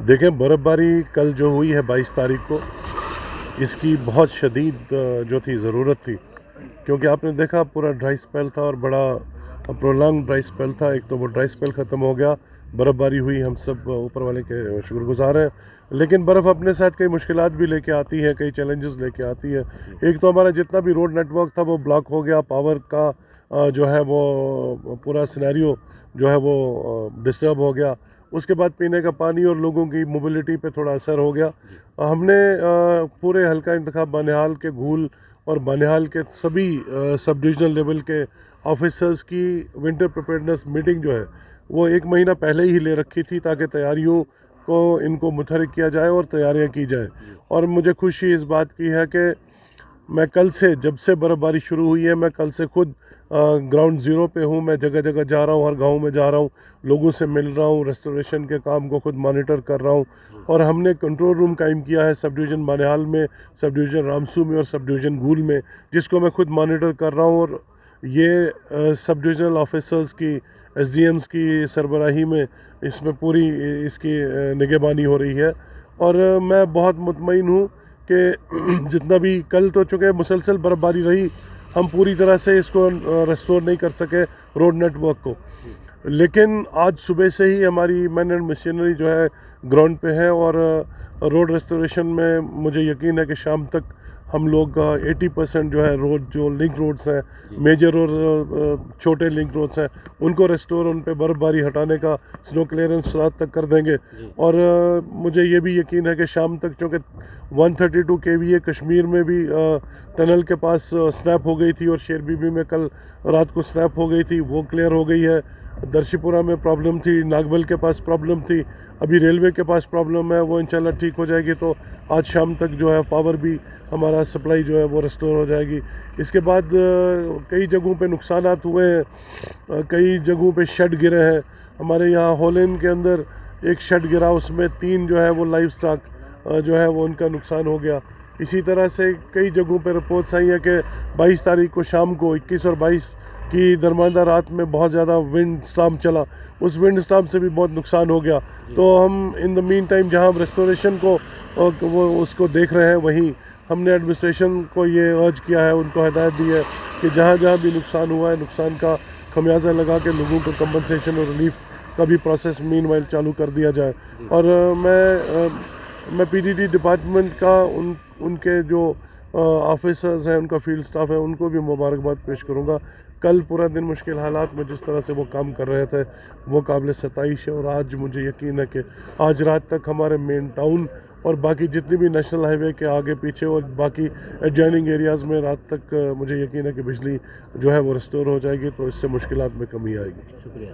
देखें, बर्फ़बारी कल जो हुई है 22 तारीख को, इसकी बहुत शदीद जो थी ज़रूरत थी, क्योंकि आपने देखा पूरा ड्राई स्पेल था और बड़ा प्रोलॉन्ग ड्राई स्पेल था। एक तो वो ड्राई स्पेल ख़त्म हो गया, बर्फ़बारी हुई, हम सब ऊपर वाले के शुक्रगुज़ार हैं। लेकिन बर्फ़ अपने साथ कई मुश्किलात भी लेके आती है, कई चैलेंजेस लेके आती है। एक तो हमारा जितना भी रोड नेटवर्क था वो ब्लॉक हो गया, पावर का जो है वो पूरा सिनेरियो जो है वो डिस्टर्ब हो गया। उसके बाद पीने का पानी और लोगों की मोबिलिटी पे थोड़ा असर हो गया। हमने पूरे हल्का इंतखाब बानिहाल के घूल और बानिहाल के सभी सब डिविजनल लेवल के ऑफिसर्स की विंटर प्रिपेयर्डनेस मीटिंग जो है वो 1 महीना पहले ही ले रखी थी, ताकि तैयारियों को इनको मुतहरिक किया जाए और तैयारियां की जाए। और मुझे खुशी इस बात की है कि मैं कल से, जब से बर्फ़बारी शुरू हुई है, मैं कल से खुद ग्राउंड ज़ीरो पे हूँ। मैं जगह जगह जा रहा हूँ, हर गांव में जा रहा हूँ, लोगों से मिल रहा हूँ, रेस्टोरेशन के काम को खुद मॉनिटर कर रहा हूँ। और हमने कंट्रोल रूम कायम किया है सब डिवीज़न बानिहाल में, सब डिवीज़न रामसू में और सब डिवीज़न घूल में, जिसको मैं खुद मॉनिटर कर रहा हूँ। और ये सब डिविज़नल ऑफिसर्स की, एसडीएम्स की सरबराही में इसमें पूरी इसकी निगहबानी हो रही है। और मैं बहुत मुतमईन हूँ कि जितना भी कल तो चूँकि मुसलसल बर्फ़बारी रही, हम पूरी तरह से इसको रेस्टोर नहीं कर सके रोड नेटवर्क को। लेकिन आज सुबह से ही हमारी मैन एंड मशीनरी जो है ग्राउंड पे है, और रोड रेस्टोरेशन में मुझे यकीन है कि शाम तक हम लोग 80% जो है रोड, जो लिंक रोड्स हैं, मेजर और छोटे लिंक रोड्स हैं, उनको रेस्टोर, उन पे बर्फ़बारी हटाने का स्नो क्लियरेंस रात तक कर देंगे। और मुझे ये भी यकीन है कि शाम तक, चूँकि 132 केवीए कश्मीर में भी टनल के पास स्नैप हो गई थी, और शेरबीबी में कल रात को स्नैप हो गई थी, वो क्लियर हो गई है। दर्शीपुरा में प्रॉब्लम थी, नागबल के पास प्रॉब्लम थी, अभी रेलवे के पास प्रॉब्लम है, वो इंशाल्लाह ठीक हो जाएगी। तो आज शाम तक जो है पावर भी हमारा सप्लाई जो है वो रेस्टोर हो जाएगी। इसके बाद कई जगहों पे नुकसानात हुए हैं, कई जगहों पे शेड गिरे हैं। हमारे यहाँ होलेन के अंदर एक शेड गिरा, उसमें 3 जो है वो लाइव स्टॉक जो है वो उनका नुकसान हो गया। इसी तरह से कई जगहों पे रिपोर्ट्स आई हैं कि 22 तारीख को शाम को 21 और 22 की दरमियाना रात में बहुत ज़्यादा विंड स्टॉर्म चला, उस विंड स्टॉर्म से भी बहुत नुकसान हो गया। तो हम इन द मीन टाइम जहाँ रेस्टोरेशन को वो उसको देख रहे हैं, वहीं हमने एडमिनिस्ट्रेशन को ये अर्ज किया है, उनको हिदायत दी है कि जहाँ जहाँ भी नुकसान हुआ है, नुकसान का खमियाजा लगा के लोगों को कंपनसेशन और रिलीफ का भी प्रोसेस मीनवाइल चालू कर दिया जाए। और मैं पीडीडी डिपार्टमेंट का उनके जो ऑफिसर्स हैं, उनका फील्ड स्टाफ है, उनको भी मुबारकबाद पेश करूंगा। कल पूरा दिन मुश्किल हालात में जिस तरह से वो काम कर रहे थे, वो काबिल सताइश है। और आज मुझे यकीन है कि आज रात तक हमारे मेन टाउन और बाकी जितनी भी नेशनल हाईवे के आगे पीछे और बाकी एडजॉइनिंग एरियाज़ में रात तक मुझे यकीन है कि बिजली जो है वो रिस्टोर हो जाएगी, तो इससे मुश्किलात में कमी आएगी। शुक्रिया।